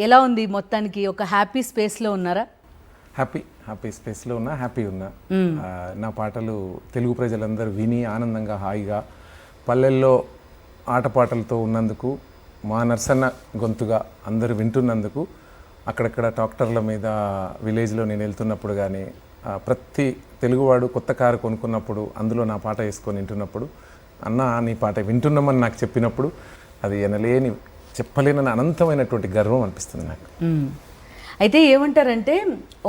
ఎలా ఉంది మొత్తానికి? ఒక హ్యాపీ స్పేస్లో ఉన్నారా? హ్యాపీ స్పేస్లో ఉన్నా, హ్యాపీ ఉన్నా. నా పాటలు తెలుగు ప్రజలందరూ విని ఆనందంగా హాయిగా పల్లెల్లో ఆటపాటలతో ఉన్నందుకు, మా నర్సన్న గొంతుగా అందరూ వింటున్నందుకు, అక్కడక్కడ ట్రాక్టర్ల మీద విలేజ్లో నేను వెళ్తున్నప్పుడు కానీ, ప్రతి తెలుగువాడు కొత్త కారు కొనుక్కున్నప్పుడు అందులో నా పాట వేసుకొని వింటున్నప్పుడు, అన్న నీ పాట వింటున్నామని నాకు చెప్పినప్పుడు అది ఎనలేని చెప్పలేనని అనంతమైనటువంటి గర్వం అనిపిస్తుంది నాకు. అయితే ఏమంటారంటే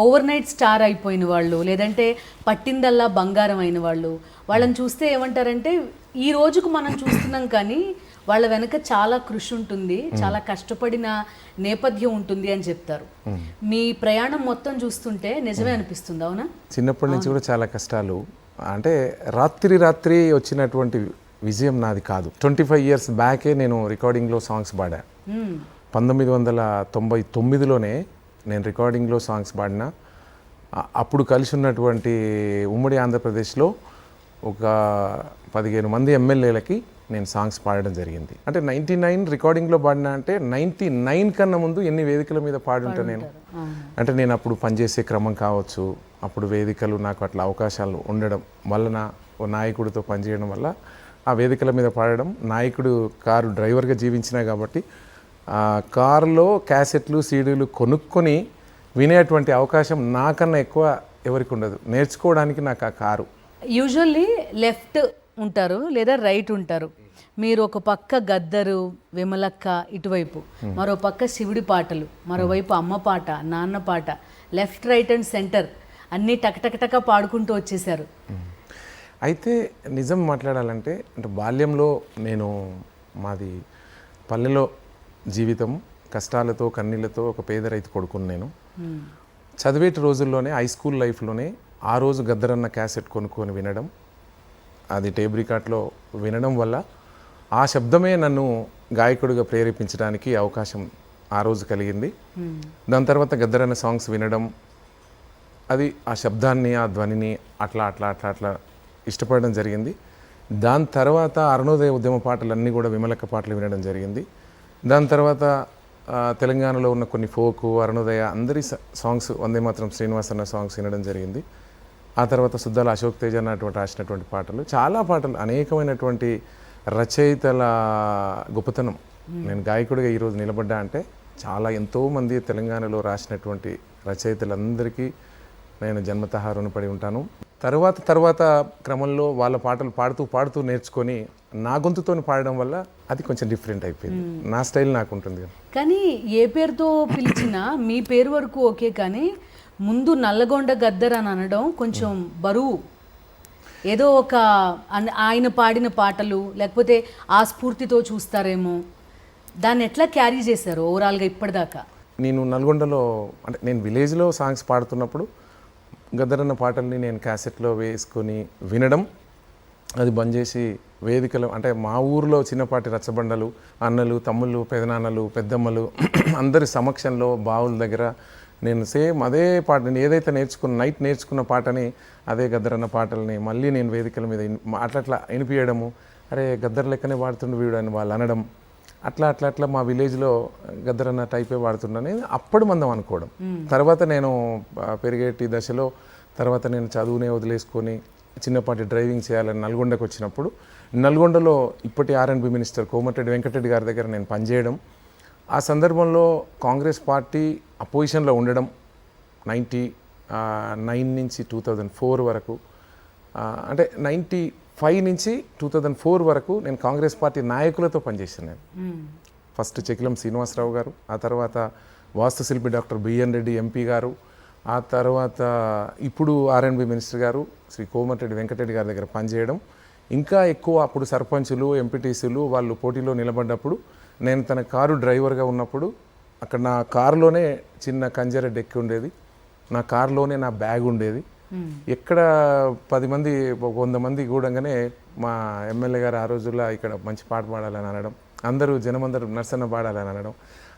ఓవర్ నైట్ స్టార్ అయిపోయిన వాళ్ళు, లేదంటే పట్టిందల్లా బంగారం అయిన వాళ్ళు, వాళ్ళని చూస్తే ఏమంటారంటే ఈ రోజుకు మనం చూస్తున్నాం కానీ వాళ్ళ వెనక చాలా కృషి ఉంటుంది, చాలా కష్టపడిన నేపథ్యం ఉంటుంది అని చెప్తారు. మీ ప్రయాణం మొత్తం చూస్తుంటే నిజమే అనిపిస్తుంది, అవునా? చిన్నప్పటి నుంచి కూడా చాలా కష్టాలు. అంటే రాత్రి వచ్చినటువంటి విజయం నాది కాదు. 25 years బ్యాకే నేను రికార్డింగ్లో సాంగ్స్ పాడా. 1999లోనే నేను రికార్డింగ్లో సాంగ్స్ పాడిన. అప్పుడు కలిసి ఉన్నటువంటి ఉమ్మడి ఆంధ్రప్రదేశ్లో ఒక 15 మంది ఎమ్మెల్యేలకి నేను సాంగ్స్ పాడడం జరిగింది. అంటే 99 రికార్డింగ్లో పాడినా అంటే 99 కన్నా ముందు ఎన్ని వేదికల మీద పాడుంటా నేను. అంటే నేను అప్పుడు పనిచేసే క్రమం కావచ్చు, అప్పుడు వేదికలు నాకు అట్లా అవకాశాలు ఉండడం వలన, ఓ నాయకుడితో పనిచేయడం వల్ల ఆ వేదికల మీద పాడడం, నాయకుడు కారు డ్రైవర్గా జీవించినా కాబట్టి ఆ కారులో క్యాసెట్లు సీడీలు కొనుక్కొని వినేటువంటి అవకాశం నాకన్నా ఎక్కువ ఎవరికి ఉండదు. నేర్చుకోవడానికి నాకు ఆ కారు. యూజువల్లీ లెఫ్ట్ ఉంటారు లేదా రైట్ ఉంటారు. మీరు ఒక పక్క గద్దరు, విమలక్క ఇటువైపు, మరో పక్క శివుడి పాటలు, మరోవైపు అమ్మ పాట, నాన్న పాట, లెఫ్ట్ రైట్ అండ్ సెంటర్ అన్నీ టకటకటక పాడుకుంటూ వచ్చేసారు. అయితే నిజం మాట్లాడాలంటే, అంటే బాల్యంలో మాది పల్లెలో జీవితం, కష్టాలతో కన్నీళ్లతో ఒక పేద రైతు కొడుకుని నేను. చదివేటి రోజుల్లోనే, హై స్కూల్ లైఫ్లోనే ఆ రోజు గద్దరన్న క్యాసెట్ కొనుక్కొని వినడం, అది టేప్ రికార్డ్లో వినడం వల్ల ఆ శబ్దమే నన్ను గాయకుడిగా ప్రేరేపించడానికి అవకాశం ఆ రోజు కలిగింది. దాని తర్వాత గద్దరన్న సాంగ్స్ వినడం, అది ఆ శబ్దాన్ని, ఆ ధ్వనిని అట్లా ఇష్టపడడం జరిగింది. దాని తర్వాత అరుణోదయ ఉద్యమ పాటలన్నీ కూడా విమలక్క పాటలు వినడం జరిగింది. దాని తర్వాత తెలంగాణలో ఉన్న కొన్ని ఫోకు, అరుణోదయ అందరి సాంగ్స్, వందే మాత్రం శ్రీనివాసన్న సాంగ్స్ వినడం జరిగింది. ఆ తర్వాత సుద్దాల అశోక్ తేజ రాసినటువంటి పాటలు, చాలా పాటలు, అనేకమైనటువంటి రచయితల గొప్పతనం. నేను గాయకుడిగా ఈరోజు నిలబడ్డా అంటే చాలా ఎంతోమంది తెలంగాణలో రాసినటువంటి రచయితలందరికీ నేను జన్మతః రుణపడి ఉంటాను. తర్వాత క్రమంలో వాళ్ళ పాటలు పాడుతూ నేర్చుకొని నా గొంతుతో పాడడం వల్ల అది కొంచెం డిఫరెంట్ అయిపోయింది. నా స్టైల్ నాకు ఉంటుంది. కానీ ఏ పేరుతో పిలిచినా మీ పేరు వరకు ఓకే, కానీ ముందు నల్లగొండ గద్దర్ అని అనడం కొంచెం బరువు. ఏదో ఒక ఆయన పాడిన పాటలు లేకపోతే ఆ స్ఫూర్తితో చూస్తారేమో, దాన్ని ఎట్లా క్యారీ చేశారు ఓవరాల్గా ఇప్పటిదాకా? నేను నల్గొండలో, అంటే నేను విలేజ్లో సాంగ్స్ పాడుతున్నప్పుడు గద్దరన్న పాటల్ని నేను క్యాసెట్లో వేసుకొని వినడం, అది బంద్ చేసి వేదికలు, అంటే మా ఊరిలో చిన్నపాటి రచ్చబండలు, అన్నలు, తమ్ముళ్ళు, పెదనాన్నలు, పెద్దమ్మలు అందరి సమక్షంలో బావుల దగ్గర నేను సేమ్ అదే పాట, నేను ఏదైతే నైట్ నేర్చుకున్న పాటని, అదే గద్దరన్న పాటల్ని మళ్ళీ నేను వేదికల మీద అట్లా వినిపించడము. అరే గద్దర్ లెక్కనే పాడుతుండు వీడు అని వాళ్ళు అనడం, అట్లా మా విలేజ్లో గద్దరన్న టైపే వాడుతుండని అప్పుడు మందం అనుకోవడం. తర్వాత నేను పెరిగేటి దశలో, తర్వాత నేను చదువునే వదిలేసుకొని చిన్నపాటి డ్రైవింగ్ చేయాలని నల్గొండకు వచ్చినప్పుడు, నల్గొండలో ఇప్పటి R&B మినిస్టర్ కోమటిరెడ్డి వెంకటరెడ్డి గారి దగ్గర నేను పనిచేయడం, ఆ సందర్భంలో కాంగ్రెస్ పార్టీ అపోజిషన్లో ఉండడం, 99 నుంచి 2004 వరకు, అంటే 95 నుంచి 2004 వరకు నేను కాంగ్రెస్ పార్టీ నాయకులతో పనిచేసాను. నేను ఫస్ట్ చెకిలం శ్రీనివాసరావు గారు, ఆ తర్వాత వాస్తుశిల్పి డాక్టర్ బిఎన్ రెడ్డి ఎంపీ గారు, ఆ తర్వాత ఇప్పుడు R&B మినిస్టర్ గారు శ్రీ కోమటిరెడ్డి వెంకటరెడ్డి గారి దగ్గర పనిచేయడం, ఇంకా ఎక్కువ అప్పుడు సర్పంచులు, ఎంపీటీసీలు వాళ్ళు పోటీలో నిలబడ్డప్పుడు నేను తన కారు డ్రైవర్గా ఉన్నప్పుడు అక్కడ నా కారులోనే చిన్న కంజర డెక్ ఉండేది, నా కారులోనే నా బ్యాగ్ ఉండేది. ఎక్కడ 10 మంది 100 మంది కూడంగానే మా ఎమ్మెల్యే గారు ఆ రోజుల్లో ఇక్కడ మంచి పాట పాడాలని అనడం, జనమందరూ నర్సన్న పాడాలని అనడం,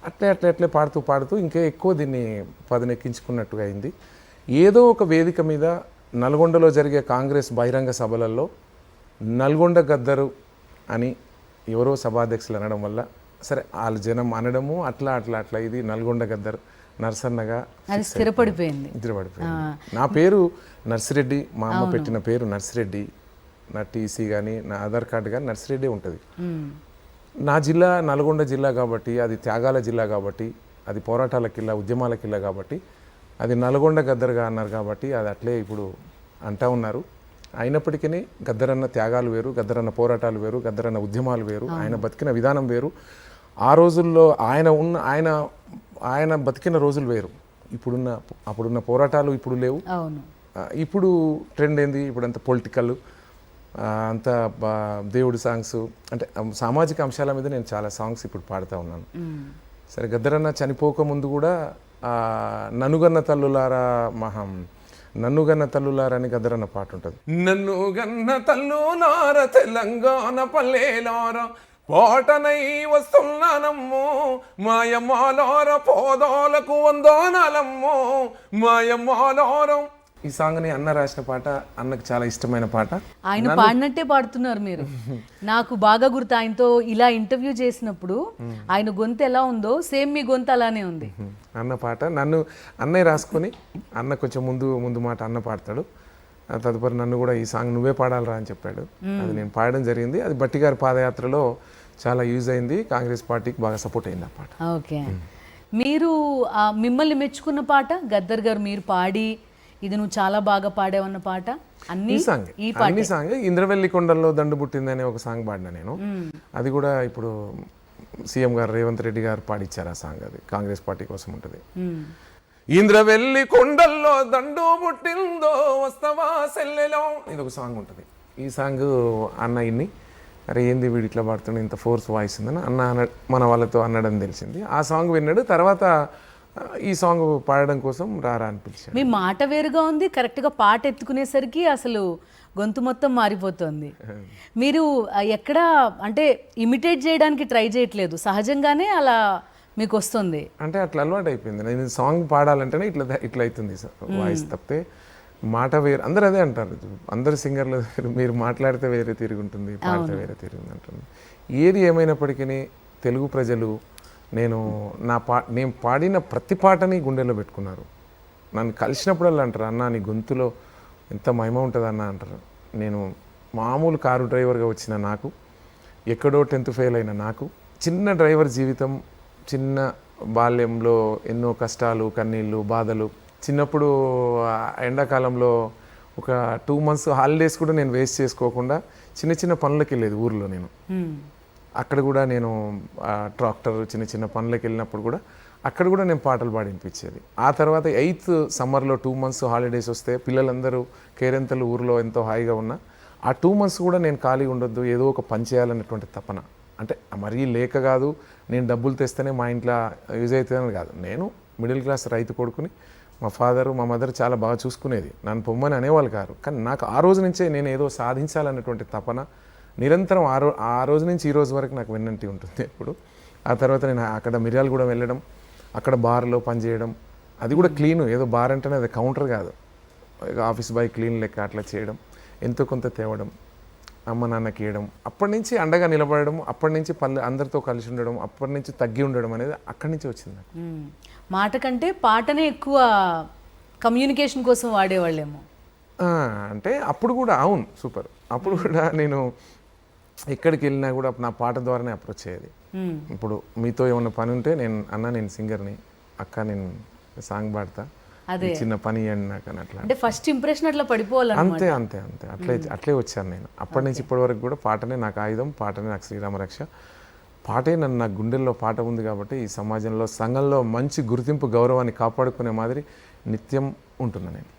అట్లే పాడుతూ ఇంకా ఎక్కువ దీన్ని పదునెక్కించుకున్నట్టుగా అయింది. ఏదో ఒక వేదిక మీద నల్గొండలో జరిగే కాంగ్రెస్ బహిరంగ సభలలో నల్గొండ గద్దరు అని ఎవరో సభాధ్యక్షులు అనడం వల్ల సరే వాళ్ళ జనం అనడము అట్లా అట్లా అట్లా ఇది నల్గొండ గద్దర్ నర్సన్నగా అది స్థిరపడిపోయింది. నిద్రపడిపోయింది. నా పేరు నర్సిరెడ్డి, మా అమ్మ పెట్టిన పేరు నర్సిరెడ్డి. నా టీసీ కానీ నా ఆధార్ కార్డు కానీ నర్సిరెడ్డి ఉంటుంది. నా జిల్లా నల్గొండ జిల్లా కాబట్టి, అది త్యాగాల జిల్లా కాబట్టి, అది పోరాటాల కిల్లా, ఉద్యమాల కిల్లా కాబట్టి, అది నల్గొండ గద్దర్గా అన్నారు కాబట్టి అది అట్లే ఇప్పుడు అంటా ఉన్నారు. అయినప్పటికీ గద్దరన్న త్యాగాలు వేరు, గద్దరన్న పోరాటాలు వేరు, గద్దరన్న ఉద్యమాలు వేరు, ఆయన బతికిన విధానం వేరు. ఆ రోజుల్లో ఆయన బతికిన రోజులు వేరు. అప్పుడున్న పోరాటాలు ఇప్పుడు లేవు. ఇప్పుడు ట్రెండ్ ఏంది, ఇప్పుడు అంత పొలిటికల్, అంత దేవుడి సాంగ్స్, అంటే సామాజిక అంశాల మీద నేను చాలా సాంగ్స్ ఇప్పుడు పాడుతూ ఉన్నాను. సరే, గద్దరన్న చనిపోక ముందు కూడా నన్నుగన్న తల్లులారా అని గద్దరన్న పాట ఉంటుంది. నన్ను గన్న తల్లులార తెలంగాణ పల్లెలారా పాటనై వస్తున్నానమ్మో, మాయమ్మాలార పోదాలకు వందనాలమ్మో, మాయమ్మాలార. ఈ సాంగ్ని అన్న రాసిన పాట, అన్నకు చాలా ఇష్టమైన పాట. ఆయన పాడినట్టే పాడుతున్నారు మీరు. నాకు బాగా గుర్తు, ఆయనతో ఇలా ఇంటర్వ్యూ చేసినప్పుడు ఆయన గొంతు ఎలా ఉందో సేమ్ మీ గొంతు అలానే ఉంది. అన్న పాట అన్నయ్య రాసుకొని, అన్న కొంచెం ముందు మాట అన్న పాడతాడు. తదుపరి నన్ను కూడా ఈ సాంగ్ నువ్వే పాడాలరా అని చెప్పాడు. అది నేను పాడడం జరిగింది. అది బట్టి గారి పాదయాత్రలో చాలా యూజ్ అయింది. కాంగ్రెస్ పార్టీకి బాగా సపోర్ట్ అయింది ఆ పాట. ఓకే, మీరు మిమ్మల్ని మెచ్చుకున్న పాట గద్దర్ గారు మీరు పాడి ఇది నువ్వు చాలా బాగా పాడావన్న పాట? అన్ని సాంగ్ ఇంద్రవెల్లి కొండల్లో దండు పుట్టిందని ఒక సాంగ్ పాడినా నేను. అది కూడా ఇప్పుడు సీఎం గారు రేవంత్ రెడ్డి గారు పాడిచ్చారు ఆ సాంగ్. అది కాంగ్రెస్ పార్టీ కోసం ఉంటుంది. ఇంద్రవెల్లి కొండల్లో దండు పుట్టిందో వస్తవా సెల్లెలో, ఇది ఒక సాంగ్ ఉంటుంది. ఈ సాంగ్ అన్న ఇన్ని అరే ఏంది వీడు ఇట్లా పాడుతుండే, ఇంత ఫోర్స్ వాయిస్ ఉందని అన్న మన వాళ్ళతో అన్నడం తెలిసింది. ఆ సాంగ్ విన్నాడు. తర్వాత ఈ సాంగ్ పాడడం కోసం రారా అని పిలిచాడు. మీ మాట వేరుగా ఉంది, కరెక్ట్గా పాట ఎత్తుకునేసరికి అసలు గొంతు మొత్తం మారిపోతుంది. మీరు ఎక్కడ అంటే ఇమిటేట్ చేయడానికి ట్రై చేయట్లేదు, సహజంగానే అలా మీకు వస్తుంది. అంటే అట్లా అలవాటు అయిపోయింది. నేను సాంగ్ పాడాలంటేనే ఇట్లా అవుతుంది వాయిస్ తప్పితే మాట వేరు. అందరు అదే అంటారు, అందరు సింగర్లు మీరు మాట్లాడితే వేరే తిరుగుంటుంది, పాడితే వేరే తిరుగుంది అంటుంది. ఏది ఏమైనప్పటికీ తెలుగు ప్రజలు నేను పాడిన ప్రతి పాటని గుండెల్లో పెట్టుకున్నారు. నన్ను కలిసినప్పుడల్లా అంటారు, అన్న నీ గొంతులో ఎంత మహిమ ఉంటుంది అన్న అంటారు. నేను మామూలు కారు డ్రైవర్గా వచ్చిన నాకు, ఎక్కడో 10th ఫెయిల్ అయిన నాకు, చిన్న డ్రైవర్ జీవితం, చిన్న బాల్యంలో ఎన్నో కష్టాలు, కన్నీళ్ళు, బాధలు. చిన్నప్పుడు ఎండాకాలంలో ఒక 2 months హాలిడేస్ కూడా నేను వేస్ట్ చేసుకోకుండా చిన్న పనులకి వెళ్ళేది ఊర్లో. నేను అక్కడ కూడా నేను ట్రాక్టర్ చిన్న పనులకి వెళ్ళినప్పుడు కూడా అక్కడ కూడా నేను పాటలు పాడిపించేది. ఆ తర్వాత 8th సమ్మర్లో 2 months హాలిడేస్ వస్తే పిల్లలందరూ కేరెంతలు ఊరిలో ఎంతో హాయిగా ఉన్నా ఆ 2 months కూడా నేను ఖాళీగా ఉండొద్దు, ఏదో ఒక పని చేయాలనేటువంటి తపన. అంటే మరీ లేక కాదు, నేను డబ్బులు తెస్తేనే మా ఇంట్లో యూజ్ అవుతుందని కాదు. నేను మిడిల్ క్లాస్ రైతు కొడుకుని, మా ఫాదరు మా మదర్ చాలా బాగా చూసుకునేది, నన్ను పొమ్మని అనేవాళ్ళు కాదు. కానీ నాకు ఆ రోజు నుంచే నేను ఏదో సాధించాలన్నటువంటి తపన నిరంతరం ఆ రోజు నుంచి ఈ రోజు వరకు నాకు వెన్నంటి ఉంటుంది ఎప్పుడు. ఆ తర్వాత నేను అక్కడ మిర్యాలగూడెం వెళ్ళడం, అక్కడ బార్లో పనిచేయడం, అది కూడా క్లీను, ఏదో బార్ అంటేనే అది కౌంటర్ కాదు, ఆఫీస్ బాయ్ క్లీన్ లెక్క అట్లా చేయడం, ఎంతో కొంత తేవడం, అమ్మ నాన్నకి ఇవ్వడం, అప్పటి నుంచి అండగా నిలబడడం, అప్పటి నుంచి అందరితో కలిసి ఉండడం, అప్పటి నుంచి తగ్గి ఉండడం అనేది అక్కడి నుంచి వచ్చింది. మాట కంటే పాటనే ఎక్కువ కమ్యూనికేషన్ కోసం వాడేవాళ్ళేమో. అంటే అప్పుడు కూడా అవును, సూపర్. అప్పుడు కూడా నేను ఎక్కడికి వెళ్ళినా కూడా నా పాట ద్వారానే అప్రోచ్ అయ్యేది. ఇప్పుడు మీతో ఏమన్నా పని ఉంటే నేను సింగర్ని, అక్క నేను సాంగ్ పాడతా, చిన్న పని అండి నాకు అని అట్లా. అంటే ఫస్ట్ ఇంప్రెషన్ అట్లా పడిపోవాలి. అంతే అట్లే వచ్చాను నేను. అప్పటి నుంచి ఇప్పటి వరకు కూడా పాటనే నాకు ఆయుధం, పాటనే నాకు శ్రీరామ రక్ష. పాటే నా గుండెల్లో పాట ఉంది కాబట్టి ఈ సమాజంలో, సంఘంలో మంచి గుర్తింపు, గౌరవాన్ని కాపాడుకునే మాదిరి నిత్యం ఉంటున్నా నేను.